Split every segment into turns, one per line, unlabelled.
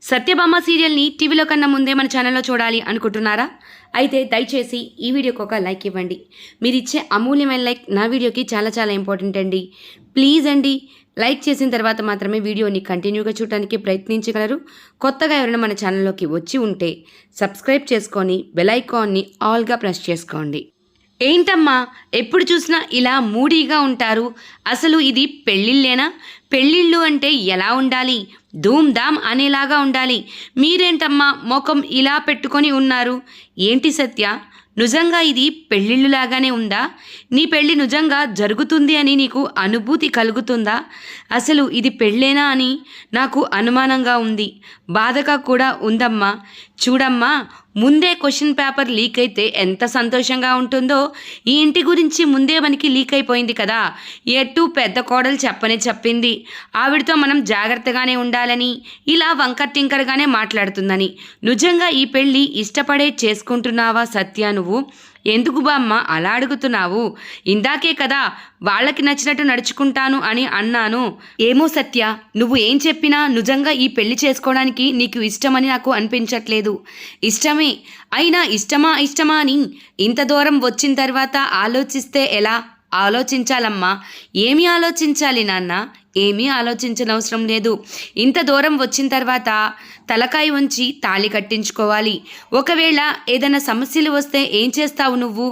సత్యభామ సీరియల్ని టీవీలో కన్నా ముందే మన ఛానల్లో చూడాలి అనుకుంటున్నారా? అయితే దయచేసి ఈ వీడియోకి ఒక లైక్ ఇవ్వండి. మీరు ఇచ్చే అమూల్యమైన లైక్ నా వీడియోకి చాలా చాలా ఇంపార్టెంట్ అండి. ప్లీజ్ అండి, లైక్ చేసిన తర్వాత మాత్రమే వీడియోని కంటిన్యూగా చూడడానికి ప్రయత్నించగలరు. కొత్తగా ఎవరైనా మన ఛానల్లోకి వచ్చి ఉంటే సబ్స్క్రైబ్ చేసుకొని బెల్ ఐకాన్ని ఆల్గా ప్రెస్ చేసుకోండి. ఏంటమ్మా ఎప్పుడు చూసినా ఇలా మూడీగా ఉంటారు? అసలు ఇది పెళ్ళిళ్ళేనా? పెళ్ళిళ్ళు అంటే ఎలా ఉండాలి? ధూమ్ ధామ్ అనేలాగా ఉండాలి. మీరేంటమ్మా ముఖం ఇలా పెట్టుకొని ఉన్నారు? ఏంటి సత్య, నిజంగా ఇది పెళ్ళిళ్ళులాగానే ఉందా? నీ పెళ్ళి నిజంగా జరుగుతుంది అని నీకు అనుభూతి కలుగుతుందా? అసలు ఇది పెళ్ళేనా అని నాకు అనుమానంగా ఉంది, బాధగా కూడా ఉందమ్మా. చూడమ్మా, ముందే క్వశ్చన్ పేపర్ లీక్ అయితే ఎంత సంతోషంగా ఉంటుందో. ఈ ఇంటి గురించి ముందే మనకి లీక్ అయిపోయింది కదా. ఎటు పెద్ద కోడలు చెప్పనే చెప్పింది, ఆవిడతో మనం జాగ్రత్తగానే ఉండాలని, ఇలా వంకర్ టింకర్గానే మాట్లాడుతుందని. నిజంగా ఈ పెళ్ళి ఇష్టపడే చేసుకుంటున్నావా సత్య? నువ్వు ఎందుకు బామ్మ అలా అడుగుతున్నావు? ఇందాకే కదా వాళ్ళకి నచ్చినట్టు నడుచుకుంటాను అని అన్నాను. ఏమో సత్య, నువ్వు ఏం చెప్పినా నిజంగా ఈ పెళ్లి చేసుకోవడానికి నీకు ఇష్టమని నాకు అనిపించట్లేదు. ఇష్టమే అయినా ఇష్టమా అని ఇంత దూరం వచ్చిన తర్వాత ఆలోచిస్తే ఎలా? ఆలోచించాలమ్మా. ఏమి ఆలోచించాలి నాన్న? ఏమీ ఆలోచించనవసరం లేదు. ఇంత దూరం వచ్చిన తర్వాత తలకాయ ఉంచి తాళి కట్టించుకోవాలి. ఒకవేళ ఏదైనా సమస్యలు వస్తే ఏం చేస్తావు నువ్వు?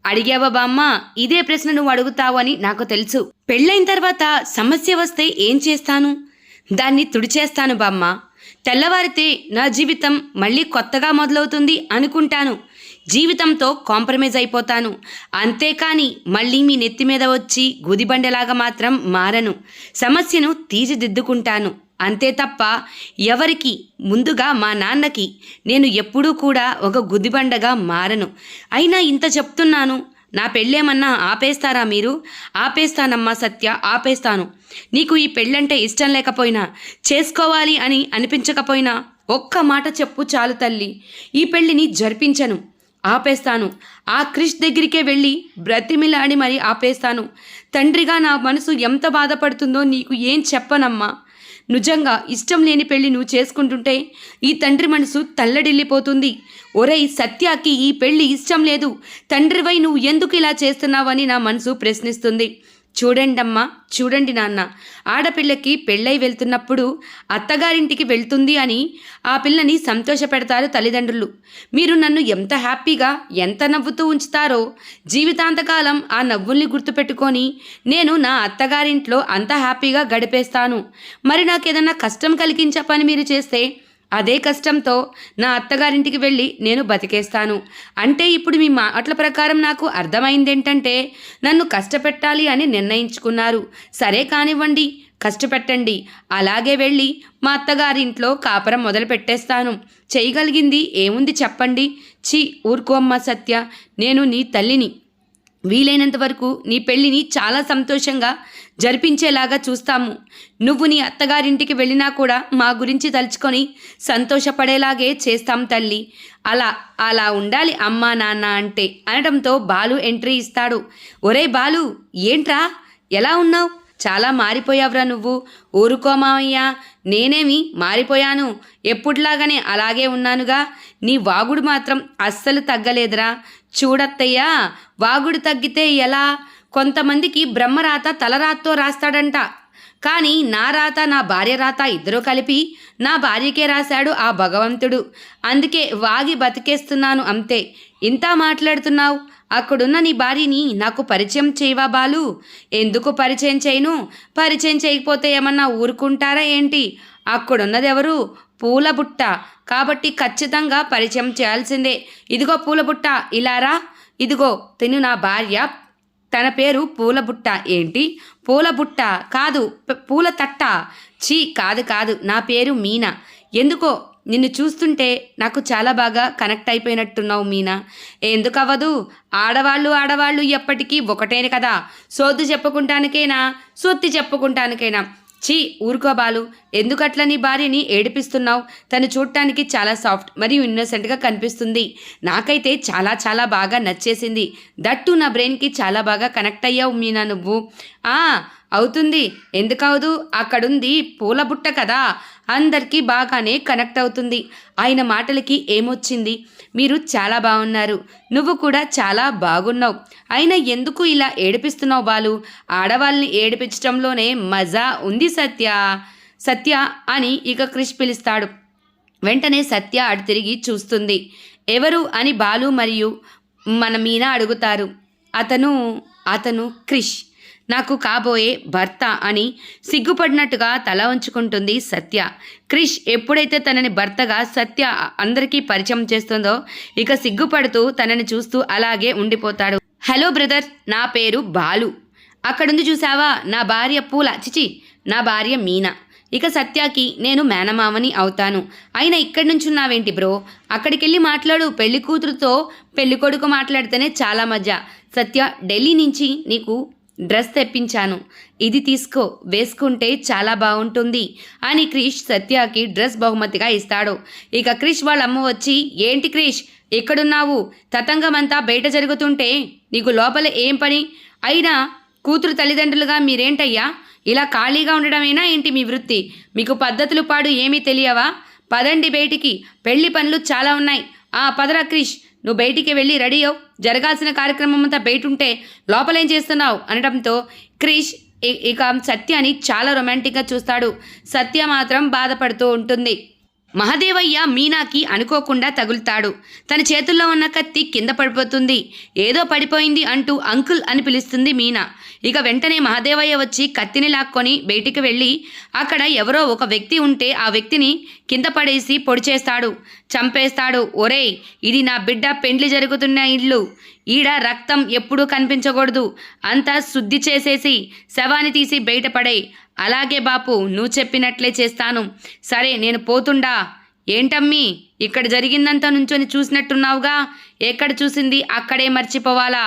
అడిగావా బామ్మ? ఇదే ప్రశ్న నువ్వు అడుగుతావు అని నాకు తెలుసు. పెళ్ళైన తర్వాత సమస్య వస్తే ఏం చేస్తాను? దాన్ని తుడిచేస్తాను బామ్మ. తెల్లవారితే నా జీవితం మళ్ళీ కొత్తగా మొదలవుతుంది అనుకుంటాను. జీవితంతో కాంప్రమైజ్ అయిపోతాను. అంతేకాని మళ్ళీ మీ నెత్తి మీద వచ్చి గుదిబండలాగా మాత్రం మారను. సమస్యను తీర్చిదిద్దుకుంటాను అంతే తప్ప ఎవరికి, ముందుగా మా నాన్నకి నేను ఎప్పుడూ కూడా ఒక గుదిబండగా మారను. అయినా ఇంత చెప్తున్నాను, నా పెళ్ళేమన్నా ఆపేస్తారా మీరు? ఆపేస్తానమ్మా సత్య, ఆపేస్తాను. నీకు ఈ పెళ్ళంటే ఇష్టం లేకపోయినా, చేసుకోవాలి అని అనిపించకపోయినా ఒక్క మాట చెప్పు చాలు తల్లి. ఈ పెళ్ళిని జరిపించను, ఆపేస్తాను. ఆ క్రిష్ దగ్గరికే వెళ్ళి బ్రతిమిలాడి మరీ ఆపేస్తాను. తండ్రిగా నా మనసు ఎంత బాధపడుతుందో నీకు ఏం చెప్పనమ్మా. నిజంగా ఇష్టం లేని పెళ్ళి నువ్వు చేసుకుంటుంటే ఈ తండ్రి మనసు తల్లడిల్లిపోతుంది. ఒరేయ్ సత్యాకి ఈ పెళ్ళి ఇష్టం లేదు, తండ్రివై నువ్వు ఎందుకు ఇలా చేస్తున్నావని నా మనసు ప్రశ్నిస్తుంది. చూడండమ్మా, చూడండి నాన్న, ఆడపిల్లకి పెళ్ళై వెళ్తున్నప్పుడు అత్తగారింటికి వెళ్తుంది అని ఆ పిల్లని సంతోషపెడతారు తల్లిదండ్రులు. మీరు నన్ను ఎంత హ్యాపీగా, ఎంత నవ్వుతూ ఉంచుతారో జీవితాంతకాలం ఆ నవ్వుల్ని గుర్తుపెట్టుకొని నేను నా అత్తగారింట్లో అంత హ్యాపీగా గడిపేస్తాను. మరి నాకేదన్నా కష్టం కలిగించే పని మీరు చేస్తే అదే కష్టంతో నా అత్తగారింటికి వెళ్ళి నేను బతికేస్తాను. అంటే ఇప్పుడు మీ మాటల ప్రకారం నాకు అర్థమైందేంటంటే నన్ను కష్టపెట్టాలి అని నిర్ణయించుకున్నారు. సరే కానివ్వండి, కష్టపెట్టండి. అలాగే వెళ్ళి మా అత్తగారింట్లో కాపురం మొదలు పెట్టేస్తాను. చేయగలిగింది ఏముంది చెప్పండి? ఊరుకోమ్మా సత్య, నేను నీ తల్లిని. వీలైనంత వరకు నీ పెళ్ళిని చాలా సంతోషంగా జరిపించేలాగా చూస్తాము. నువ్వు నీ అత్తగారింటికి వెళ్ళినా కూడా మా గురించి తలుచుకొని సంతోషపడేలాగే చేస్తాం తల్లి. అలా ఉండాలి అమ్మా నాన్న అంటే అనడంతో బాలు ఎంట్రీ ఇస్తాడు. ఒరే బాలు, ఏంట్రా ఎలా ఉన్నావు? చాలా మారిపోయావురా నువ్వు. ఊరుకో మావయ్య, నేనేమి మారిపోయాను? ఎప్పుడులాగానే అలాగే ఉన్నానుగా. నీ వాగుడు మాత్రం అస్సలు తగ్గలేదురా. చూడత్తయ్యా, వాగుడు తగ్గితే ఎలా? కొంతమందికి బ్రహ్మరాత తలరాతతో రాస్తాడంట, కానీ నా రాత, నా భార్య రాత ఇద్దరూ కలిపి నా భార్యకే రాశాడు ఆ భగవంతుడు. అందుకే వాగి బతికేస్తున్నాను అంతే. ఇంత మాట్లాడుతున్నావు, అక్కడున్న నీ భార్యని నాకు పరిచయం చేయవా బాలు? ఎందుకు పరిచయం చేయను? పరిచయం చేయకపోతే ఏమన్నా ఊరుకుంటారా ఏంటి? అక్కడున్నదెవరు? పూలబుట్ట. కాబట్టి ఖచ్చితంగా పరిచయం చేయాల్సిందే. ఇదిగో పూలబుట్ట, ఇలారా. ఇదిగో తిను నా భార్య, తన పేరు పూలబుట్ట. ఏంటి పూలబుట్ట? కాదు, పూల తట్ట. కాదు, నా పేరు మీనా. ఎందుకో నిన్ను చూస్తుంటే నాకు చాలా బాగా కనెక్ట్ అయిపోయినట్టున్నావు మీనా. ఎందుకు అవ్వదు? ఆడవాళ్ళు ఎప్పటికీ ఒకటే కదా. సోదు చెప్పుకుంటానికైనా, సొత్తి చెప్పుకుంటానికైనా. ఊరుకో బాలు, ఎందుకట్లా నీ భార్యని ఏడిపిస్తున్నావు? తను చూడటానికి చాలా సాఫ్ట్ మరియు ఇన్నోసెంట్గా కనిపిస్తుంది. నాకైతే చాలా చాలా బాగా నచ్చేసింది. దట్టు నా బ్రెయిన్కి చాలా బాగా కనెక్ట్ అయ్యావు మీనా నువ్వు. అవుతుంది, ఎందుకవదు, అక్కడుంది పూల బుట్ట కదా, అందరికీ బాగానే కనెక్ట్ అవుతుంది. ఆయన మాటలకి ఏమొచ్చింది, మీరు చాలా బాగున్నారు, నువ్వు కూడా చాలా బాగున్నావు, అయినా ఎందుకు ఇలా ఏడిపిస్తున్నావు బాలు, ఆడవాళ్ళని ఏడిపించడంలోనే మజా ఉంది సత్య, సత్య అని ఇక క్రిష్ పిలుస్తాడు. వెంటనే సత్య అటు తిరిగి చూస్తుంది. ఎవరు అని బాలు మరియు మన మీనా అడుగుతారు. అతను క్రిష్, నాకు కాబోయే భర్త అని సిగ్గుపడినట్టుగా తల ఉంచుకుంటుంది సత్య. క్రిష్ ఎప్పుడైతే తనని భర్తగా సత్య అందరికీ పరిచయం చేస్తుందో ఇక సిగ్గుపడుతూ తనని చూస్తూ అలాగే ఉండిపోతాడు. హలో బ్రదర్, నా పేరు బాలు, అక్కడుంది చూసావా నా భార్య పూల, చిచి నా భార్య మీనా, ఇక సత్యాకి నేను మేనమామని అవుతాను, అయినా ఇక్కడి నుంచి ఉన్నావేంటి బ్రో, అక్కడికెళ్ళి మాట్లాడు, పెళ్లి కూతురుతో పెళ్లి కొడుకు మాట్లాడితేనే చాలా మజా. సత్య, ఢిల్లీ నుంచి నీకు డ్రెస్ తెప్పించాను, ఇది తీసుకో, వేసుకుంటే చాలా బాగుంటుంది అని క్రిష్ సత్యకి డ్రెస్ బహుమతిగా ఇస్తాడు. ఇక క్రిష్ వాళ్ళ అమ్మ వచ్చి, ఏంటి క్రిష్ ఎక్కడున్నావు, తతంగమంతా బయట జరుగుతుంటే నీకు లోపల ఏం పని, అయినా కూతురు తల్లిదండ్రులుగా మీరేంటయ్యా ఇలా ఖాళీగా ఉండడమేనా ఏంటి మీ వృత్తి, మీకు పద్ధతులు పాడు ఏమీ తెలియవా, పదండి బయటికి, పెళ్లి పనులు చాలా ఉన్నాయి, పదరా క్రిష్, నువ్వు బయటికి వెళ్ళి రెడీ అవు, జరగాల్సిన కార్యక్రమం అంతా బయట ఉంటే లోపలేం చేస్తున్నావు అనడంతో క్రిష్ ఇక సత్యాని చాలా రొమాంటిక్గా చూస్తాడు. సత్య మాత్రం బాధపడుతూ ఉంటుంది. మహదేవయ్య మీనాకి అనుకోకుండా తగులుతాడు. తన చేతుల్లో ఉన్న కత్తి కింద పడిపోతుంది. ఏదో పడిపోయింది అంటూ అంకుల్ అని పిలుస్తుంది మీనా. ఇక వెంటనే మహదేవయ్య వచ్చి కత్తిని లాక్కొని బయటికి వెళ్ళి అక్కడ ఎవరో ఒక వ్యక్తి ఉంటే ఆ వ్యక్తిని కింద పడేసి పొడి చేస్తాడు, చంపేస్తాడు. ఒరేయ్, ఇది నా బిడ్డ పెండ్లి జరుగుతున్న ఇల్లు, ఈడ రక్తం ఎప్పుడూ కనిపించకూడదు, అంతా శుద్ధి చేసేసి శవాన్ని తీసి బయటపడే, అలాగే బాపు నువ్వు చెప్పినట్లే చేస్తాను, సరే నేను పోతుండా. ఏంటమ్మీ ఇక్కడ జరిగిందంతా నుంచొని చూసినట్టున్నావుగా, ఎక్కడ చూసింది అక్కడే మర్చిపోవాలా,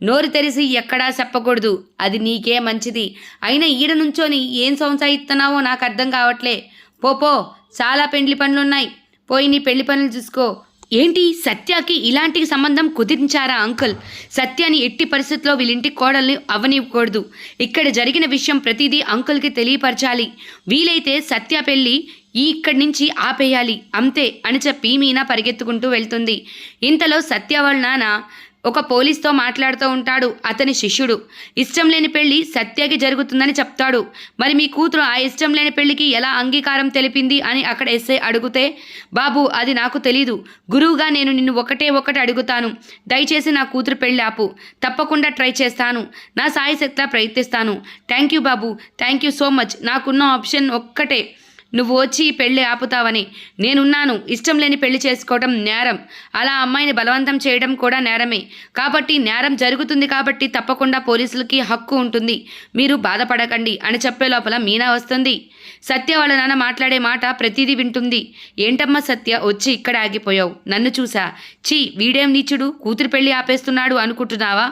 నోరు తెరిసి ఎక్కడా చెప్పకూడదు, అది నీకే మంచిది, అయినా ఈడ నుంచొని ఏం సంసాయిస్తున్నావో నాకు అర్థం కావట్లే, పో చాలా పెండ్లి పనులున్నాయి, పోయి నీ పెళ్లి పనులు చూసుకో. ఏంటి, సత్యకి ఇలాంటి సంబంధం కుదిరించారా అంకుల్, సత్యాన్ని ఎట్టి పరిస్థితుల్లో వీళ్ళింటి కోడల్ని అవ్వనివ్వకూడదు, ఇక్కడ జరిగిన విషయం ప్రతిదీ అంకుల్కి తెలియపరచాలి, వీలైతే సత్య పెళ్ళి ఇక్కడి నుంచి ఆపేయాలి అంతే అని చెప్పి మీనా పరిగెత్తుకుంటూ వెళ్తుంది. ఇంతలో సత్య వాళ్ళ నాన్న ఒక పోలీస్తో మాట్లాడుతూ ఉంటాడు. అతని శిష్యుడు ఇష్టం లేని పెళ్లి సత్యకి జరుగుతుందని చెప్తాడు. మరి మీ కూతురు ఆ ఇష్టం లేని పెళ్లికి ఎలా అంగీకారం తెలిపింది అని అక్కడ ఎస్ఐ అడిగితే, బాబు అది నాకు తెలీదు, గురువుగా నేను నిన్ను ఒకటి అడుగుతాను, దయచేసి నా కూతురు పెళ్లి ఆపు, తప్పకుండా ట్రై చేస్తాను, నా సాయశక్తిలా ప్రయత్నిస్తాను. Thank you Babu, thank you so much, నాకున్న ఆప్షన్ ఒక్కటే, నువ్వు వచ్చి పెళ్ళి ఆపుతావని, నేనున్నాను, ఇష్టం లేని పెళ్లి చేసుకోవడం నేరం, అలా అమ్మాయిని బలవంతం చేయడం కూడా నేరమే, కాబట్టి నేరం జరుగుతుంది కాబట్టి తప్పకుండా పోలీసులకి హక్కు ఉంటుంది, మీరు బాధపడకండి అని చెప్పే లోపల మీనా వస్తుంది. సత్య వాళ్ళ నాన్న మాట్లాడే మాట ప్రతిదీ వింటుంది. ఏంటమ్మా సత్య వచ్చి ఇక్కడ ఆగిపోయావు, నన్ను చూసా, వీడేం నీచుడు కూతురు పెళ్లి ఆపేస్తున్నాడు అనుకుంటున్నావా,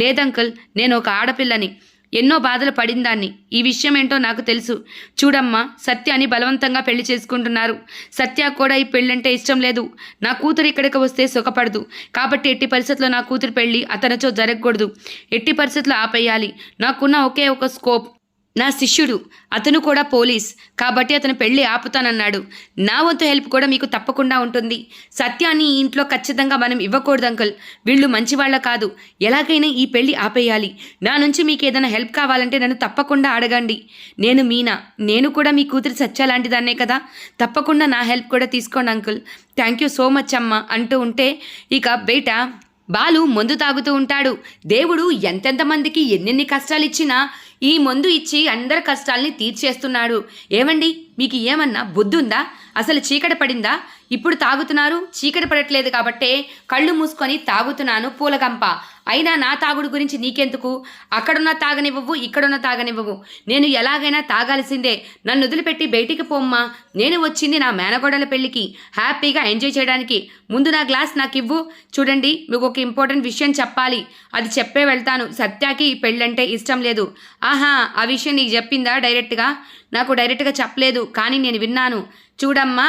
లేదంకుల్, నేను ఒక ఆడపిల్లని, ఎన్నో బాధలు పడిందాన్ని, ఈ విషయం ఏంటో నాకు తెలుసు, చూడమ్మా సత్యాని బలవంతంగా పెళ్లి చేసుకుంటున్నారు, సత్య కూడా ఈ పెళ్ళంటే ఇష్టం లేదు, నా కూతురు ఇక్కడికి వస్తే సుఖపడదు, కాబట్టి ఎట్టి పరిస్థితుల్లో నా కూతురు పెళ్ళి అతనితో జరగకూడదు, ఎట్టి పరిస్థితుల్లో ఆపేయాలి, నాకున్న ఒకే ఒక స్కోప్, నా శిష్యుడు అతను కూడా పోలీస్ కాబట్టి అతను పెళ్ళి ఆపుతానన్నాడు, నా వంతు హెల్ప్ కూడా మీకు తప్పకుండా ఉంటుంది, సత్యాన్ని ఈ ఇంట్లో ఖచ్చితంగా మనం ఇవ్వకూడదు అంకుల్, వీళ్ళు మంచివాళ్ళ కాదు, ఎలాగైనా ఈ పెళ్ళి ఆపేయాలి, నా నుంచి మీకు ఏదైనా హెల్ప్ కావాలంటే నన్ను తప్పకుండా అడగండి, నేను మీనా, నేను కూడా మీ కూతురు సత్య లాంటిదాన్నే కదా, తప్పకుండా నా హెల్ప్ కూడా తీసుకోండి uncle, thank you so much అమ్మ అంటూ ఉంటే ఇక బయట బాలు మందు తాగుతూ ఉంటాడు. దేవుడు ఎంతెంతమందికి ఎన్నెన్ని కష్టాలు ఇచ్చినా ఈ మందు ఇచ్చి అందరి కష్టాల్ని తీర్చేస్తున్నాడు. ఏమండి, మీకు ఏమన్నా బుద్ధి ఉందా, అసలు చీకటి పడిందా, ఇప్పుడు తాగుతున్నారు, చీకటి పడట్లేదు కాబట్టే కళ్ళు మూసుకొని తాగుతున్నాను పూలగంప, అయినా నా తాగుడు గురించి నీకెందుకు, అక్కడున్న తాగనివ్వవు, ఇక్కడున్న తాగనివ్వవు, నేను ఎలాగైనా తాగాల్సిందే, నన్ను వదిలిపెట్టి బయటికి పోమ్మా, నేను వచ్చింది నా మేనగోడల పెళ్ళికి హ్యాపీగా ఎంజాయ్ చేయడానికి, ముందు నా గ్లాస్ నాకు ఇవ్వు. చూడండి, మీకు ఒక ఇంపార్టెంట్ విషయం చెప్పాలి, అది చెప్పే వెళ్తాను, సత్యాకి ఈ పెళ్ళంటే ఇష్టం లేదు. ఆహా, ఆ విషయం నీకు చెప్పిందా డైరెక్ట్గా? నాకు డైరెక్ట్గా చెప్పలేదు, కానీ నేను విన్నాను. చూడమ్మా,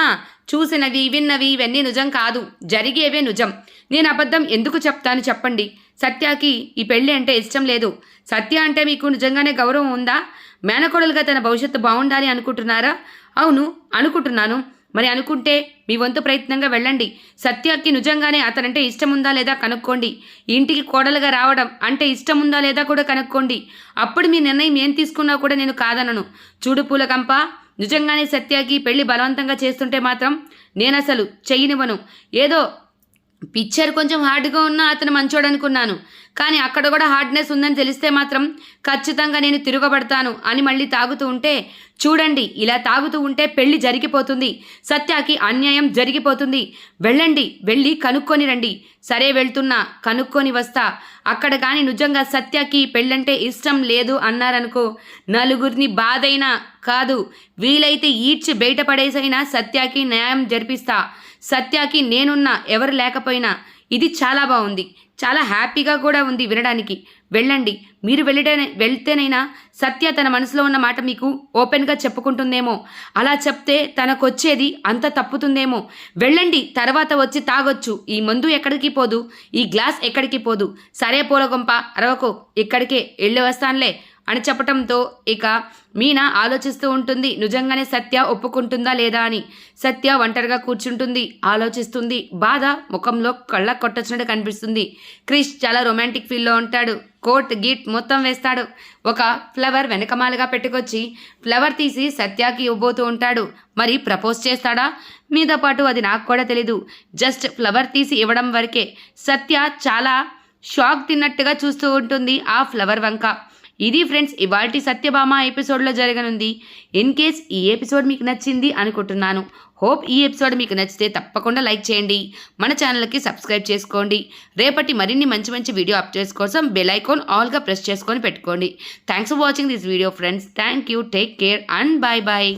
చూసినవి విన్నవి ఇవన్నీ నిజం కాదు, జరిగేవే నిజం. నేను అబద్ధం ఎందుకు చెప్తాను చెప్పండి? సత్యకి ఈ పెళ్లి అంటే ఇష్టం లేదు. సత్య అంటే మీకు నిజంగానే గౌరవం ఉందా? మేనకోడలుగా తన భవిష్యత్తు బాగుండాలి అనుకుంటున్నారా? అవును, అనుకుంటున్నాను. మరి అనుకుంటే మీ వంతు ప్రయత్నంగా వెళ్ళండి. సత్యకి నిజంగానే అతనంటే ఇష్టం ఉందా లేదా కనుక్కోండి. ఇంటికి కోడలుగా రావడం అంటే ఇష్టం ఉందా లేదా కూడా కనుక్కోండి. అప్పుడు మీ నిర్ణయం ఏం తీసుకున్నా కూడా నేను కాదనను. చూడు పూలకంప, నిజంగానే సత్యకి పెళ్లి బలవంతంగా చేస్తుంటే మాత్రం నేను అసలు చెయ్యనివ్వను. ఏదో పిక్చర్ కొంచెం హార్డ్గా ఉన్నా అతను మంచోడు అనుకున్నాను, కానీ అక్కడ కూడా హార్డ్నెస్ ఉందని తెలిస్తే మాత్రం ఖచ్చితంగా నేను తిరగబడతాను అని మళ్ళీ తాగుతూ ఉంటే, చూడండి ఇలా తాగుతూ ఉంటే పెళ్లి జరిగిపోతుంది, సత్యకి అన్యాయం జరిగిపోతుంది. వెళ్ళండి, వెళ్ళి కనుక్కొని రండి. సరే వెళ్తున్నా, కనుక్కొని వస్తా. అక్కడ కానీ నిజంగా సత్యకి పెళ్ళంటే ఇష్టం లేదు అన్నారనుకో, నలుగురిని బాధైనా కాదు, వీలైతే ఈడ్చి బయటపడేసైనా సత్యకి న్యాయం జరిపిస్తా. సత్యకి నేనున్నా, ఎవరు లేకపోయినా. ఇది చాలా బాగుంది, చాలా హ్యాపీగా కూడా ఉంది వినడానికి. వెళ్ళండి, మీరు వెళ్తేనైనా సత్య తన మనసులో ఉన్న మాట మీకు ఓపెన్గా చెప్పుకుంటుందేమో. అలా చెప్తే తనకొచ్చేది అంత తప్పుతుందేమో. వెళ్ళండి, తర్వాత వచ్చి తాగొచ్చు. ఈ మందు ఎక్కడికి పోదు, ఈ గ్లాస్ ఎక్కడికి పోదు. సరే పూలగొంప, అరవకు, ఇక్కడికే వెళ్ళి వస్తానులే అని చెప్పటంతో ఇక మీనా ఆలోచిస్తూ ఉంటుంది, నిజంగానే సత్య ఒప్పుకుంటుందా లేదా అని. సత్య ఒంటరిగా కూర్చుంటుంది, ఆలోచిస్తుంది. బాధ ముఖంలో కళ్ళ కొట్టొచ్చినట్టు కనిపిస్తుంది. క్రిష్ చాలా రొమాంటిక్ ఫీల్లో ఉంటాడు. కోట్ గీట్ మొత్తం వేస్తాడు. ఒక ఫ్లవర్ వెనకమాలుగా పెట్టుకొచ్చి ఫ్లవర్ తీసి సత్యకి ఇవ్వబోతూ ఉంటాడు. మరి ప్రపోజ్ చేస్తాడా మీద పాటు అది నాకు కూడా తెలీదు. జస్ట్ ఫ్లవర్ తీసి ఇవ్వడం వరకే. సత్య చాలా షాక్ తిన్నట్టుగా చూస్తూ ఉంటుంది ఆ ఫ్లవర్ వంక. ఇది ఫ్రెండ్స్ ఇవాల్టి సత్యభామ ఎపిసోడ్లో జరగనుంది. ఇన్ కేస్ ఈ ఎపిసోడ్ మీకు నచ్చింది అనుకుంటున్నాను. హోప్ ఈ ఎపిసోడ్ మీకు నచ్చితే తప్పకుండా లైక్ చేయండి, మన ఛానల్కి సబ్స్క్రైబ్ చేసుకోండి. రేపటి మరిన్ని మంచి మంచి వీడియో అప్డేట్స్ కోసం బెల్ ఐకాన్ ఆల్గా ప్రెస్ చేసుకొని పెట్టుకోండి. Thanks for watching this video friends. Thank you, take care and bye bye.